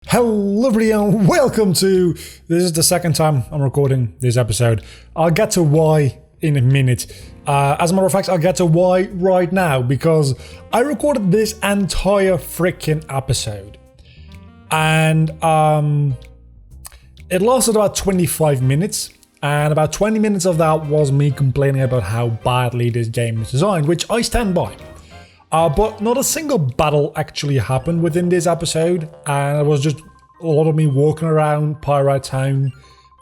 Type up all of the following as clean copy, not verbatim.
Hello everyone, welcome to, this is the second time I'm recording this episode. I'll get to why in a minute. As a matter of fact, I'll get to why right now because I recorded this entire freaking episode. And it lasted about 25 minutes. And about 20 minutes of that was me complaining about how badly this game is designed, which I stand by. But not a single battle actually happened within this episode, and it was just a lot of me walking around Pirate Town,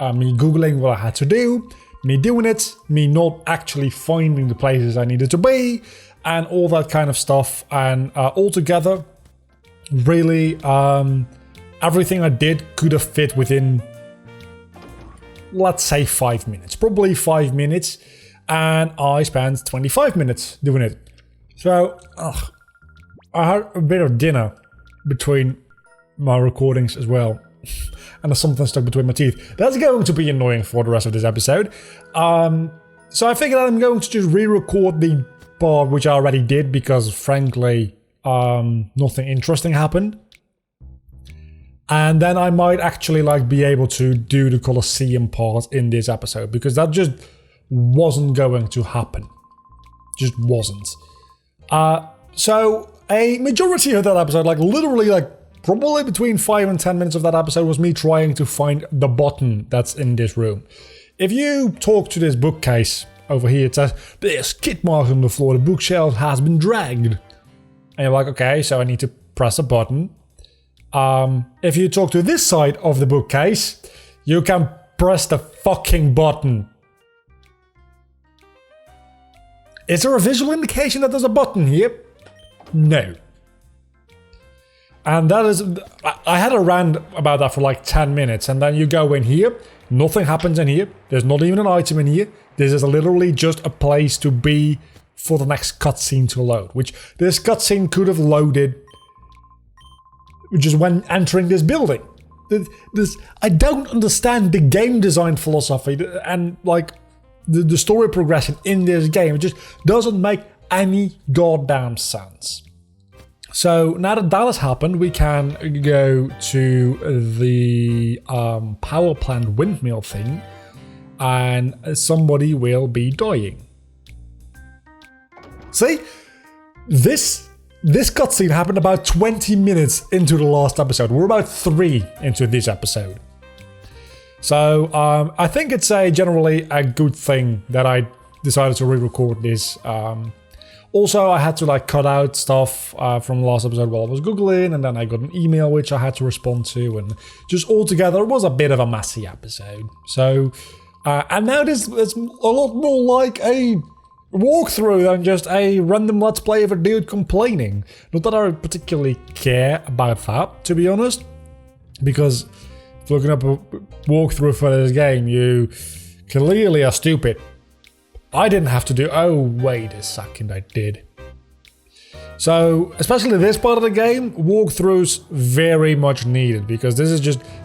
me googling what I had to do, me doing it, me not actually finding the places I needed to be, and all that kind of stuff. And altogether, really, everything I did could have fit within, let's say, 5 minutes. Probably 5 minutes, and I spent 25 minutes doing it. So, I had a bit of dinner between my recordings as well. And there's something stuck between my teeth. That's going to be annoying for the rest of this episode. So I figured I'm going to just re-record the part which I already did because, frankly, nothing interesting happened. And then I might actually be able to do the Colosseum part in this episode because that just wasn't going to happen. Just wasn't. So a majority of that episode, literally probably between 5 and 10 minutes of that episode was me trying to find the button that's in this room. If you talk to this bookcase over here, it says, there's skid marks on the floor, the bookshelf has been dragged. And you're like, okay, so I need to press a button. If you talk to this side of the bookcase, you can press the fucking button. Is there a visual indication that there's a button here? No. And that is, I had a rant about that for 10 minutes, and then you go in here, nothing happens in here, there's not even an item in here, this is literally just a place to be for the next cutscene to load, which this cutscene could have loaded just when entering this building. I don't understand the game design philosophy and the story progression in this game. It just doesn't make any goddamn sense. So now that that has happened, we can go to the power plant windmill thing, and somebody will be dying. See? This cutscene happened about 20 minutes into the last episode. We're about 3 into this episode. So I think it's generally a good thing that I decided to re-record this. Also, I had to cut out stuff from the last episode while I was googling, and then I got an email which I had to respond to, and just altogether it was a bit of a messy episode. So, and now this is a lot more like a walkthrough than just a random let's play of a dude complaining. Not that I particularly care about that, to be honest, because looking up a walkthrough for this game, you clearly are stupid. I didn't have to do. Oh, wait a second, I did. So, especially this part of the game, walkthroughs very much needed because this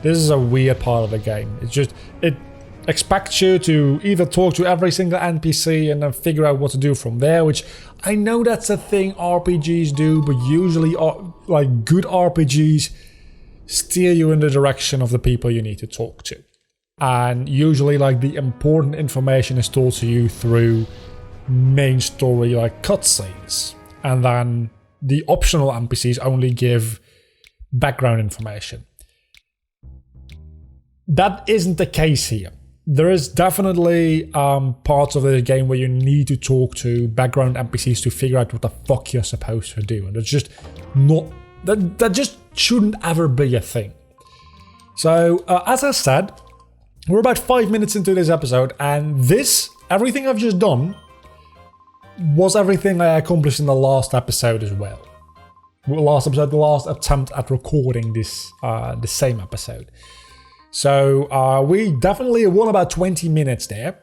is a weird part of the game. It expects you to either talk to every single NPC and then figure out what to do from there, which I know that's a thing RPGs do, but usually, good RPGs steer you in the direction of the people you need to talk to. And usually the important information is told to you through main story cutscenes. And then the optional NPCs only give background information. That isn't the case here. There is definitely parts of the game where you need to talk to background NPCs to figure out what the fuck you're supposed to do. And it's just not... That just shouldn't ever be a thing. So, as I said, we're about 5 minutes into this episode, and everything I've just done, was everything I accomplished in the last episode as well. The last attempt at recording this, the same episode. So, we definitely won about 20 minutes there,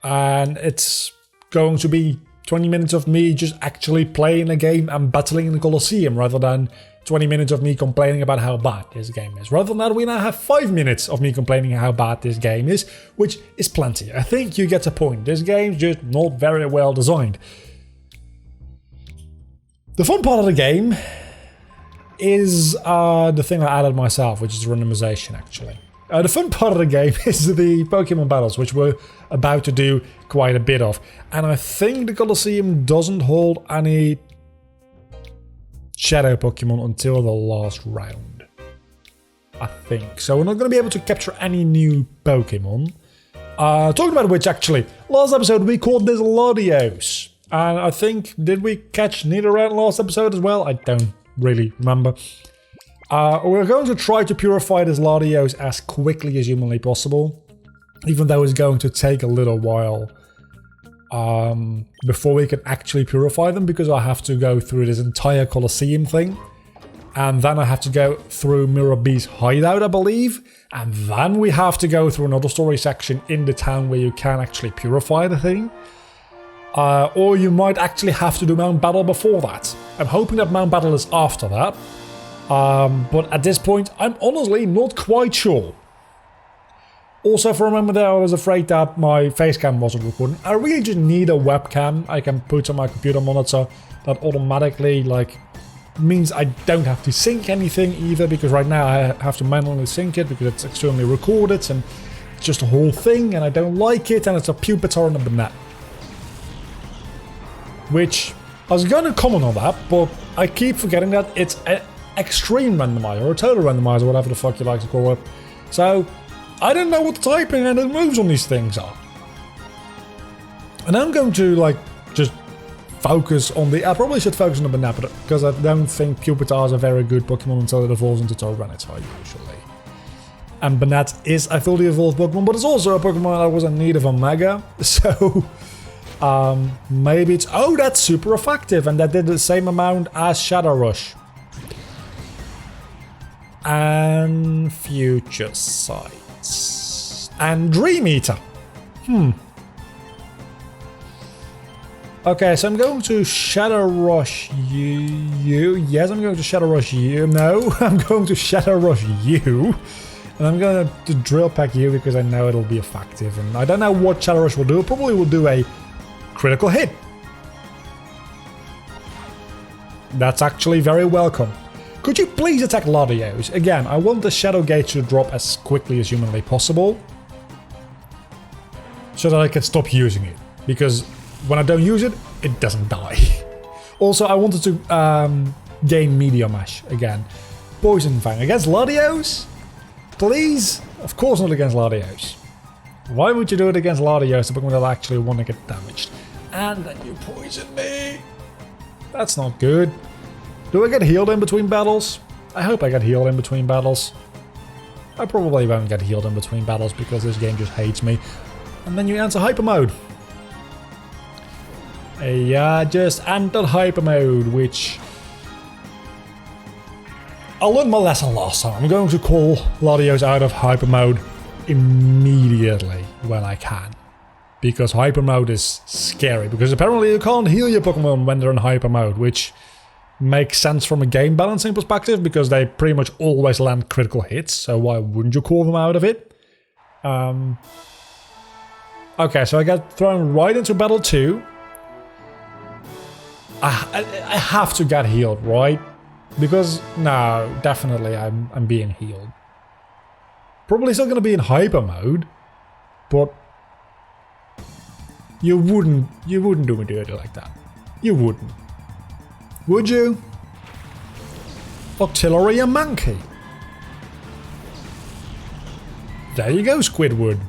and it's going to be 20 minutes of me just actually playing a game and battling in the Colosseum rather than 20 minutes of me complaining about how bad this game is. Rather than that, we now have 5 minutes of me complaining how bad this game is, which is plenty. I think you get the point. This game's just not very well designed. The fun part of the game is the thing I added myself, which is randomization, actually. The fun part of the game is the Pokemon battles, which we're about to do quite a bit of. And I think the Colosseum doesn't hold any Shadow Pokemon until the last round. I think. So we're not going to be able to capture any new Pokemon. Talking about which, actually, last episode we caught this Latios. And I think, did we catch Nidoran last episode as well? I don't really remember. We're going to try to purify this Latios as quickly as humanly possible. Even though it's going to take a little while before we can actually purify them, because I have to go through this entire Colosseum thing. And then I have to go through Mirror B's hideout, I believe. And then we have to go through another story section in the town where you can actually purify the thing. Or you might actually have to do Mount Battle before that. I'm hoping that Mount Battle is after that. But at this point, I'm honestly not quite sure. Also, for a moment there, I was afraid that my facecam wasn't recording. I really just need a webcam I can put on my computer monitor that automatically, like, means I don't have to sync anything either, because right now I have to manually sync it because it's externally recorded and it's just a whole thing and I don't like it, and it's a Pupitar and a Banette. Which, I was going to comment on that, but I keep forgetting that it's an extreme randomizer, or a total randomizer, whatever the fuck you like to call it. So, I don't know what the typing and the moves on these things are. And I'm going to, like, just focus on the... I probably should focus on the Banette, because I don't think Pupitar is a very good Pokemon until it evolves into Tyranitar, usually. And Banette is a fully evolved Pokemon, but it's also a Pokemon that was in need of a Mega, so... maybe it's... Oh, that's super effective, and that did the same amount as Shadow Rush. And Future Sight. And Dream Eater. Okay, so I'm going to Shadow Rush you. Yes, I'm going to Shadow Rush you. No, I'm going to Shadow Rush you. And I'm going to Drill Peck you because I know it'll be effective. And I don't know what Shadow Rush will do. It probably will do a critical hit. That's actually very welcome. Could you please attack Latios? Again, I want the Shadow Gauge to drop as quickly as humanly possible, so that I can stop using it. Because when I don't use it, it doesn't die. Also, I wanted to gain Meteor Mash again. Poison Fang against Latios? Please? Of course not against Latios. Why would you do it against Latios, the Pokemon that actually want to get damaged? And then you poison me. That's not good. Do I get healed in between battles? I hope I get healed in between battles. I probably won't get healed in between battles because this game just hates me. And then you enter Hyper Mode. Yeah, just entered Hyper Mode, which... I learned my lesson last time. I'm going to call Latios out of Hyper Mode immediately when I can. Because Hyper Mode is scary. Because apparently you can't heal your Pokemon when they're in Hyper Mode, which makes sense from a game balancing perspective, because they pretty much always land critical hits, so why wouldn't you call them out of it? Okay, so I get thrown right into Battle 2. I have to get healed, right? Because, no, definitely I'm being healed. Probably still going to be in Hyper Mode, but you wouldn't do me dirty like that. You wouldn't. Would you? Octillery and Mankey. There you go, Squidward.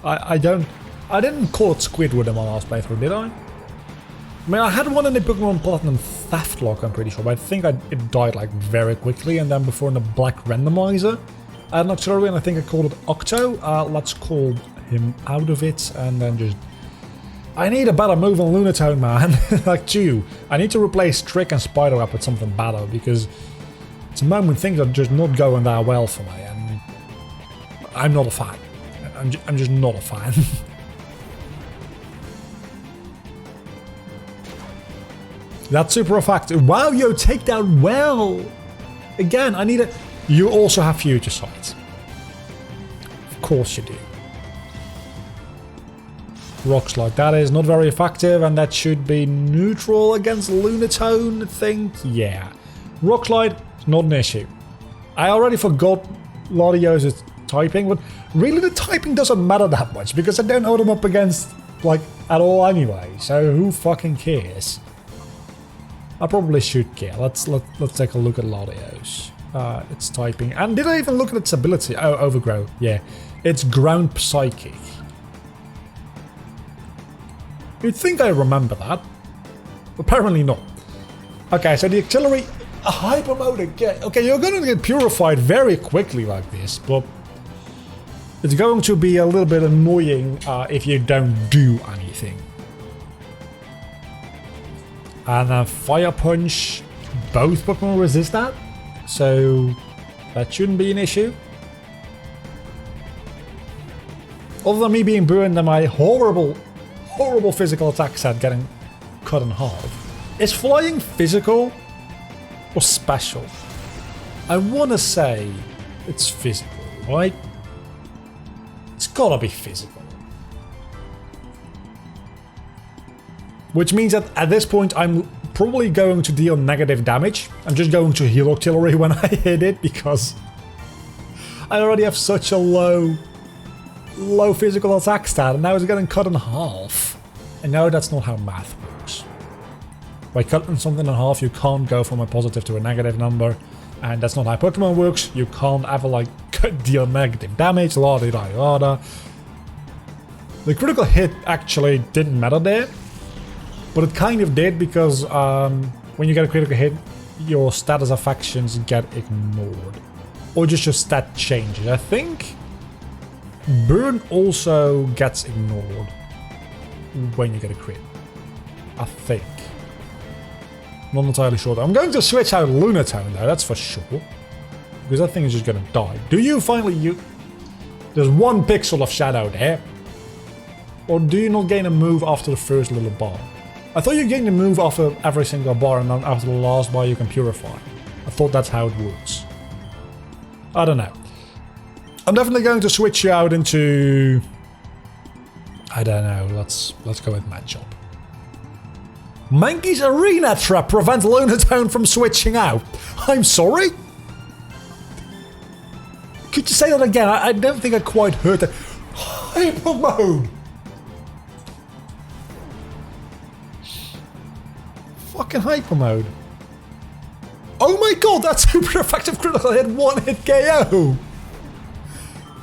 I didn't caught Squidward in my last playthrough, did I? I mean, I had one in the Pokemon Platinum Theft Lock, I'm pretty sure, but I think it died like very quickly, and then before in the Black Randomizer, I had an Octillery and I think I called it Octo. Let's call him out of it and then just... I need a better move on Lunatone, man. Like you. I need to replace Trick and Spider Web with something better, because it's a moment things are just not going that well for me, and I'm not a fan. I'm just not a fan. That's super effective. Wow, yo, take that well. Again, I need a... You also have Future Sight. Of course you do. Rock Slide. That is not very effective, and that should be neutral against Lunatone, I think. Yeah. Rock Slide, Not an issue. I already forgot Latios's typing, but really the typing doesn't matter that much because I don't hold him up against, like, at all anyway. So who fucking cares? I probably should care. Let's take a look at Latios. It's typing. And did I even look at its ability? Oh, Overgrow. Yeah. It's Ground Psychic. You'd think I remember that. Apparently not. Okay, so the auxiliary hyper mode again. Okay, you're gonna get purified very quickly like this, but it's going to be a little bit annoying if you don't do anything. And then Fire Punch, both Pokemon resist that, so that shouldn't be an issue. Other than me being burned and my horrible physical attack set getting cut in half. Is flying physical or special? I want to say it's physical, right? It's gotta be physical. Which means that at this point I'm probably going to deal negative damage. I'm just going to heal auxiliary when I hit it because I already have such a low physical attack stat and now it's getting cut in half. And no, that's not how math works. By cutting something in half, you can't go from a positive to a negative number, and that's not how Pokemon works. You can't ever, like, deal negative damage, la-di-da-da-da. The critical hit actually didn't matter there, but it kind of did because when you get a critical hit, your status affections get ignored. Or just your stat changes. I think Burn also gets ignored when you get a crit. I think. Not entirely sure though. I'm going to switch out Lunatone though, that's for sure. Because that thing is just gonna die. Do you finally There's one pixel of shadow there. Or do you not gain a move after the first little bar? I thought you gained a move after every single bar and then after the last bar you can purify. I thought that's how it works. I don't know. I'm definitely going to switch you out into... I don't know, let's go with Matchup. Mankey's Arena Trap prevents Lunatone from switching out. I'm sorry? Could you say that again? I don't think I quite heard that. Hyper mode! Fucking hyper mode. Oh my god, that's super effective critical hit, one hit KO!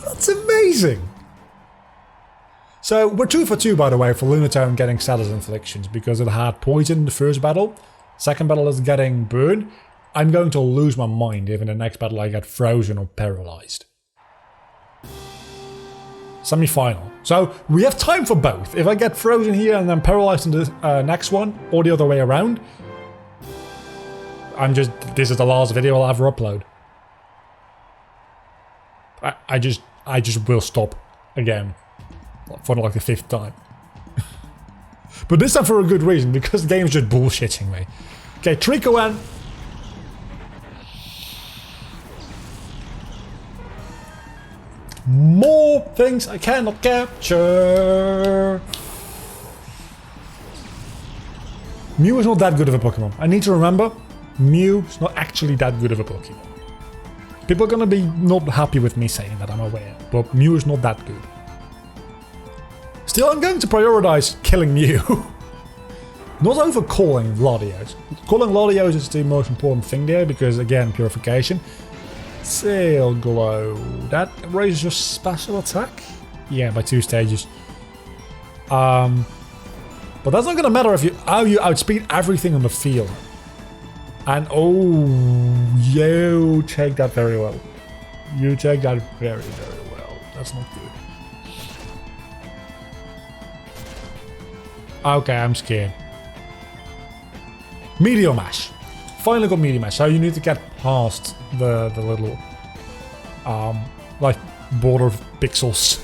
That's amazing! So we're 2 for 2 by the way for Lunatone getting status inflictions because it had poison in the first battle. Second battle is getting burned. I'm going to lose my mind if in the next battle I get frozen or paralyzed. Semi-final. So we have time for both. If I get frozen here and then paralyzed in the next one, or the other way around, this is the last video I'll ever upload. I just will stop again. For like the 5th time. But this time for a good reason, because the game's just bullshitting me. Okay, Tricoan. More things I cannot capture. Mew is not that good of a Pokemon. I need to remember, Mew is not actually that good of a Pokemon. People are gonna be not happy with me saying that, I'm aware. But Mew is not that good. Still, I'm going to prioritize killing Mew. Not over calling Latios. Calling Latios is the most important thing there because, again, purification. Sail Glow. That raises your special attack? Yeah, by 2 stages. But that's not going to matter if you outspeed everything on the field. And oh, you take that very well. You take that very, very well. That's not good. Okay, I'm scared. Meteor Mash. Finally got Meteor Mash. So you need to get past the little like border pixels,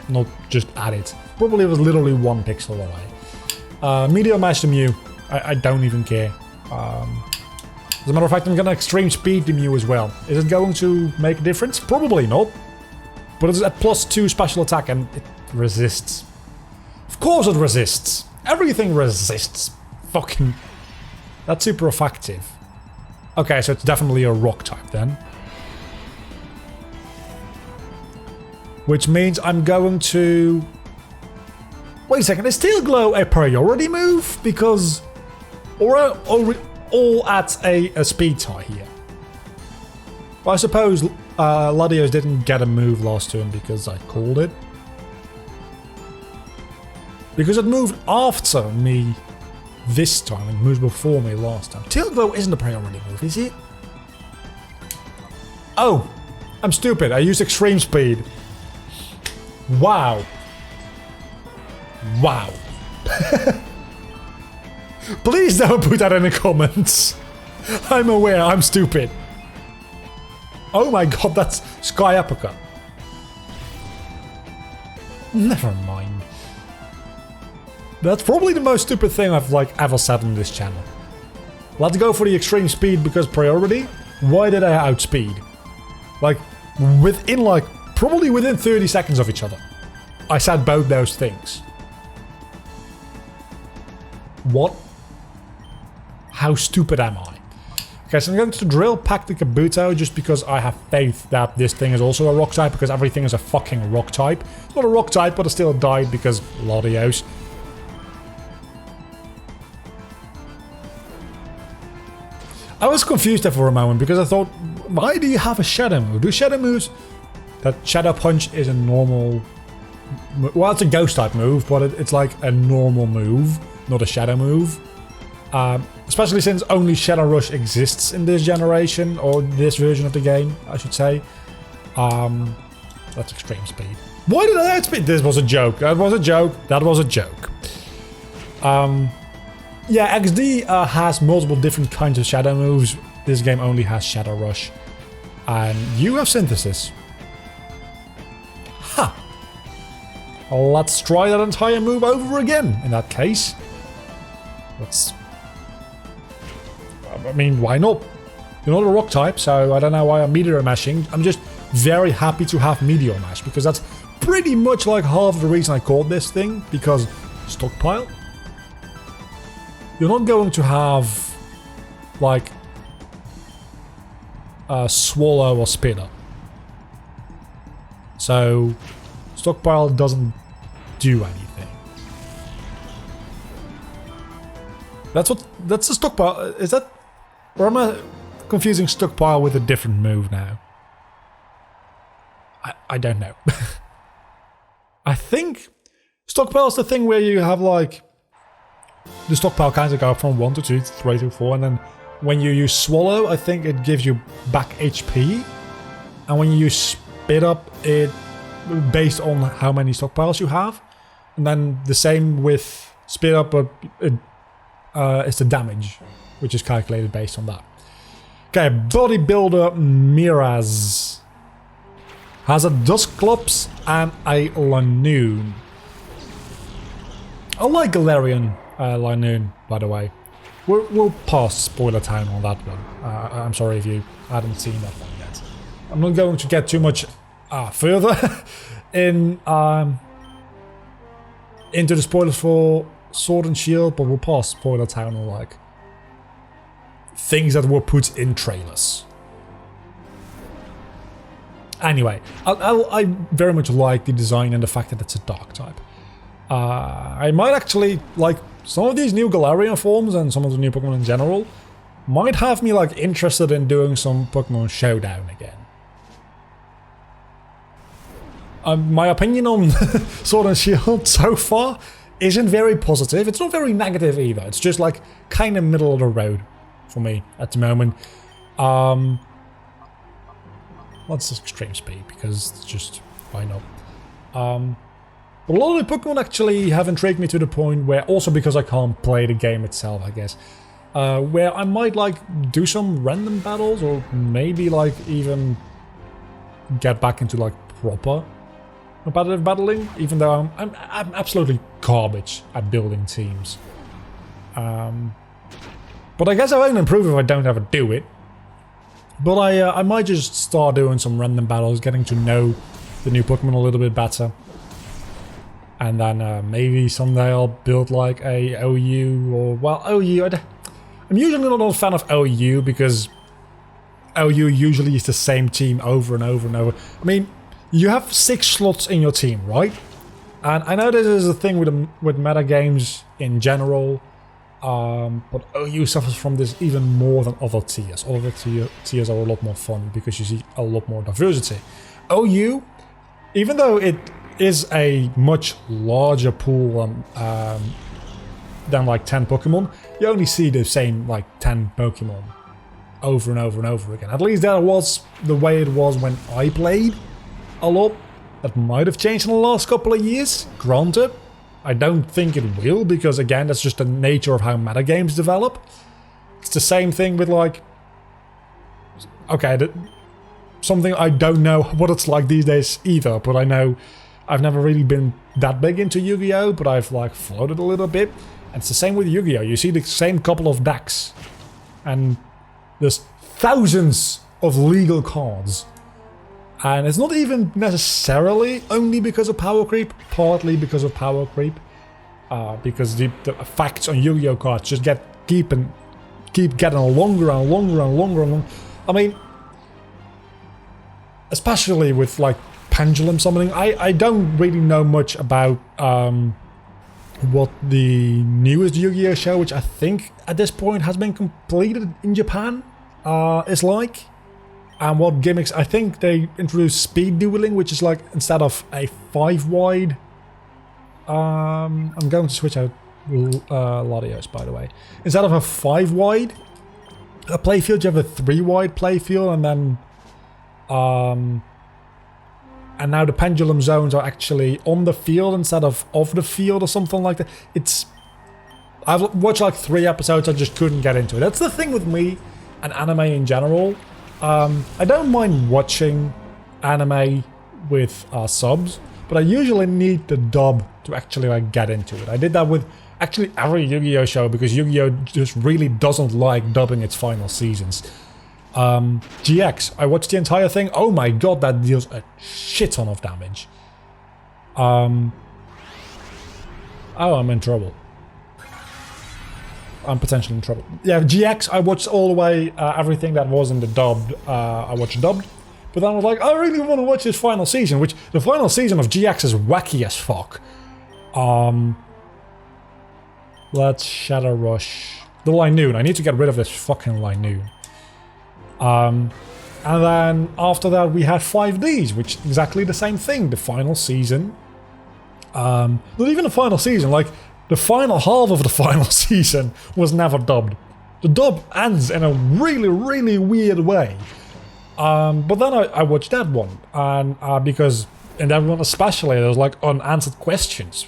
not just at it. Probably was literally 1 pixel away. Meteor Mash the Mew. I don't even care. As a matter of fact, I'm gonna extreme speed the Mew as well. Is it going to make a difference? Probably not. But it's at +2 special attack and it resists. Of course it resists. Everything resists. Fucking... That's super effective. Okay, so it's definitely a rock type then. Which means I'm going to... Wait a second, is Steel Glow a priority move? Because... Or all at a speed tie here. Well, I suppose Latios didn't get a move last turn because I called it. Because it moved after me this time. It moved before me last time. Steel Glow isn't a priority move, is it? Oh, I'm stupid. I used extreme speed. Wow. Wow. Please don't put that in the comments. I'm aware, I'm stupid. Oh my god, that's Sky Uppercut. Never mind. That's probably the most stupid thing I've ever said on this channel. Let's go for the extreme speed because priority. Why did I outspeed? Probably within 30 seconds of each other. I said both those things. What? How stupid am I? Okay, so I'm going to drill pack the Kabuto just because I have faith that this thing is also a rock type, because everything is a fucking rock type. It's not a rock type, but it still died because Latios. I was confused there for a moment because I thought, why do you have a shadow move? Do shadow moves... That Shadow Punch is a normal... Well, it's a ghost type move, but it's like a normal move, not a shadow move. Especially since only Shadow Rush exists in this generation, or this version of the game, I should say. That's extreme speed. Why did I outspeed? This was a joke. That was a joke. That was a joke. Yeah, XD has multiple different kinds of shadow moves. This game only has Shadow Rush. And you have Synthesis. Ha! Let's try that entire move over again, in that case. I mean, why not? You're not a rock type, so I don't know why I'm Meteor Mashing. I'm just very happy to have Meteor Mash, because that's pretty much like half the reason I called this thing, because stockpile. You're not going to have, like, a Swallow or Spitter. So, stockpile doesn't do anything. That's a stockpile. Is that... Or am I confusing stockpile with a different move now? I don't know. I think stockpile is the thing where you have like... The stockpile kind of go from 1 to 2 to 3 to 4, and then when you use Swallow, I think it gives you back HP. And when you use Spit Up, it... based on how many stockpiles you have. And then the same with Spit Up, but it's the damage, which is calculated based on that. Okay, Bodybuilder Miraz has a Dusclops and a Lanoon. I like Galarian Lanoon, by the way. We'll pass Spoiler Town on that one. I'm sorry if you hadn't seen that one yet. I'm not going to get too much further into the spoilers for Sword and Shield, but we'll pass Spoiler Town on like things that were put in trailers. Anyway, I very much like the design and the fact that it's a dark type. I might actually like some of these new Galarian forms and some of the new Pokemon in general. Might have me like interested in doing some Pokemon Showdown again. My opinion on Sword and Shield so far isn't very positive. It's not very negative either. It's just like kind of middle of the road for me at the moment. Let's extreme speed because it's just why not. But a lot of the Pokemon actually have intrigued me to the point where, also because I can't play the game itself, I guess, where I might like do some random battles or maybe like even get back into like proper competitive battling, even though I'm absolutely garbage at building teams. But I guess I won't improve if I don't ever do it. But I might just start doing some random battles, getting to know the new Pokemon a little bit better. And then maybe someday I'll build like a OU or... Well, OU... I'm usually not a fan of OU because OU usually is the same team over and over and over. I mean, you have 6 slots in your team, right? And I know this is a thing with meta games in general, but OU suffers from this even more than other tiers. Other tiers are a lot more fun because you see a lot more diversity. OU, even though it is a much larger pool than like 10 Pokemon, you only see the same like 10 Pokemon over and over and over again. At least that was the way it was when I played a lot. That might have changed in the last couple of years, granted. I don't think it will, because again, that's just the nature of how metagames develop. It's the same thing with like... Okay, something I don't know what it's like these days either, but I know I've never really been that big into Yu-Gi-Oh!, but I've like floated a little bit. And it's the same with Yu-Gi-Oh! You see the same couple of decks, and there's thousands of legal cards. And it's not even necessarily only because of power creep, partly because of power creep. Because the effects on Yu-Gi-Oh! Cards just keep getting longer and longer and longer and longer. I mean, especially with like pendulum summoning, I don't really know much about what the newest Yu-Gi-Oh! Show, which I think at this point has been completed in Japan, is like. And what gimmicks, I think they introduced speed dueling, which is like, instead of a 5-wide, I'm going to switch out Latios, by the way. Instead of a 5-wide playfield, you have a 3-wide playfield, and then, and now the pendulum zones are actually on the field instead of off the field or something like that. I've watched like 3 episodes, I just couldn't get into it. That's the thing with me and anime in general. I don't mind watching anime with subs, but I usually need the dub to actually like get into it. I did that with actually every Yu-Gi-Oh! Show, because Yu-Gi-Oh! Just really doesn't like dubbing its final seasons. GX, I watched the entire thing. Oh my god, that deals a shit ton of damage. Oh, I'm in trouble. I'm potentially in trouble. Yeah, GX, I watched all the way, everything that was in the dubbed, I watched dubbed. But then I was like, I really want to watch this final season, which the final season of GX is wacky as fuck. Let's Shadow Rush. The Linoon, I need to get rid of this fucking Linoon. And then after that we had 5Ds, which is exactly the same thing, the final season. Not even the final season, like, the final half of the final season was never dubbed. The dub ends in a really, really weird way. But then I watched that one, and because in that one especially, there was like unanswered questions.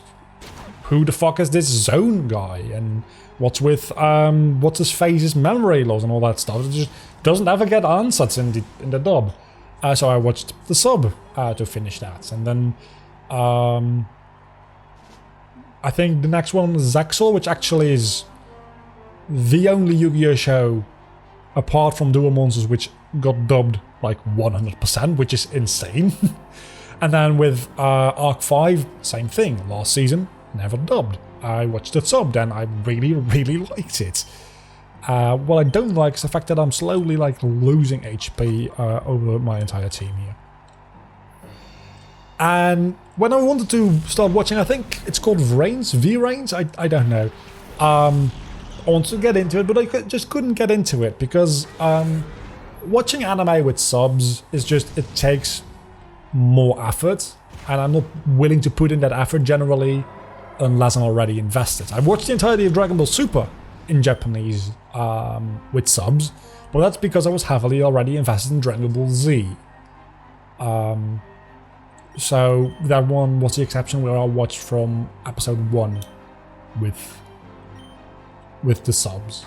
Who the fuck is this Zone guy? And what's with what's his face's memory loss and all that stuff? It just doesn't ever get answered in the dub. So I watched the sub to finish that, and then I think the next one was Zexal, which actually is the only Yu-Gi-Oh! Show apart from Duel Monsters which got dubbed like 100%, which is insane. And then with Arc 5, same thing. Last season, never dubbed. I watched it subbed and I really, really liked it. What I don't like is the fact that I'm slowly like losing HP over my entire team here. And when I wanted to start watching, I think it's called V-Rains? I don't know. I wanted to get into it, but I just couldn't get into it because watching anime with subs is just, it takes more effort, and I'm not willing to put in that effort generally unless I'm already invested. I watched the entirety of Dragon Ball Super in Japanese with subs, but that's because I was heavily already invested in Dragon Ball Z. So that one was the exception where I watched from episode 1 with the subs.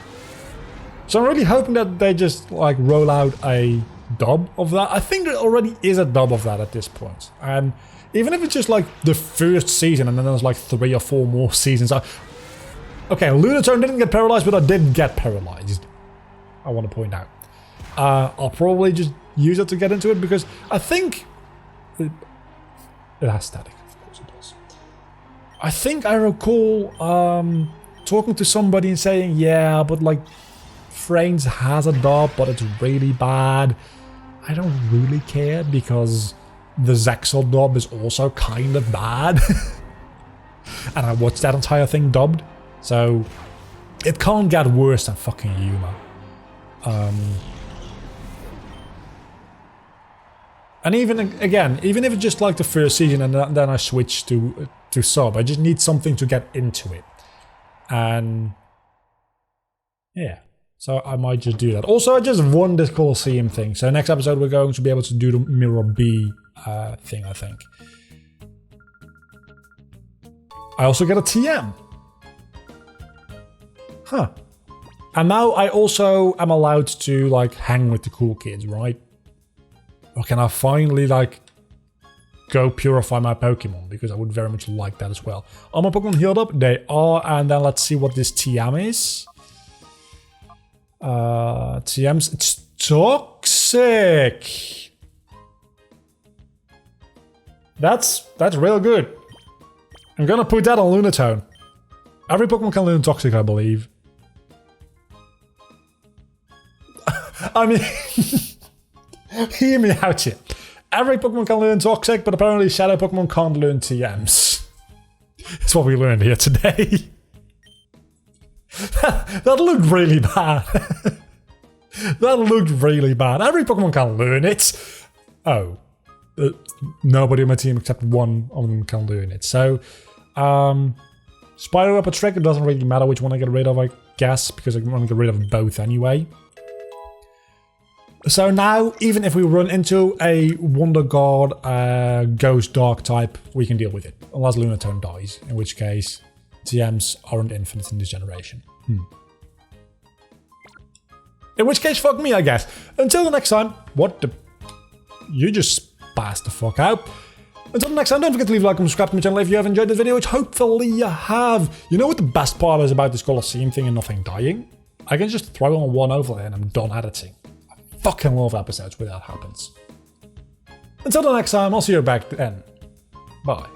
So I'm really hoping that they just like roll out a dub of that. I think there already is a dub of that at this point. And even if it's just like the first season and then there's like 3 or 4 more seasons. Okay, Lunatone didn't get paralyzed, but I did get paralyzed. I want to point out. I'll probably just use it to get into it because I think... It has static, of course it does. I think I recall talking to somebody and saying, yeah, but like Frames has a dub, but it's really bad. I don't really care because the Zexel dub is also kind of bad. And I watched that entire thing dubbed. So it can't get worse than fucking Yuma. And even if it's just like the first season and then I switch to sub, I just need something to get into it. And yeah, so I might just do that. Also, I just won this Colosseum thing. So next episode we're going to be able to do the Mirror B thing, I think. I also get a TM. Huh. And now I also am allowed to like hang with the cool kids, right? Or can I finally like go purify my Pokemon? Because I would very much like that as well. Are my Pokemon healed up? They are. And then let's see what this TM is. TM's, it's toxic. That's real good. I'm gonna put that on Lunatone. Every Pokemon can learn Toxic, I believe. I mean, hear me out here. Every Pokemon can learn Toxic, but apparently Shadow Pokemon can't learn TMs. That's what we learned here today. That looked really bad. That looked really bad. Every Pokemon can learn it. Oh. Nobody on my team except one of them can learn it. So, Spider Up a Trick, it doesn't really matter which one I get rid of, I guess, because I want to get rid of both anyway. So now, even if we run into a Wonder Guard Ghost Dark type, we can deal with it. Unless Lunatone dies, in which case TMs aren't infinite in this generation. In which case, fuck me, I guess. Until the next time, what the... You just passed the fuck out. Until the next time, don't forget to leave a like and subscribe to my channel if you have enjoyed this video, which hopefully you have. You know what the best part is about this Colosseum thing and nothing dying? I can just throw on one overlay and I'm done editing. I fucking love episodes where that happens. Until the next time, I'll see you back then. Bye.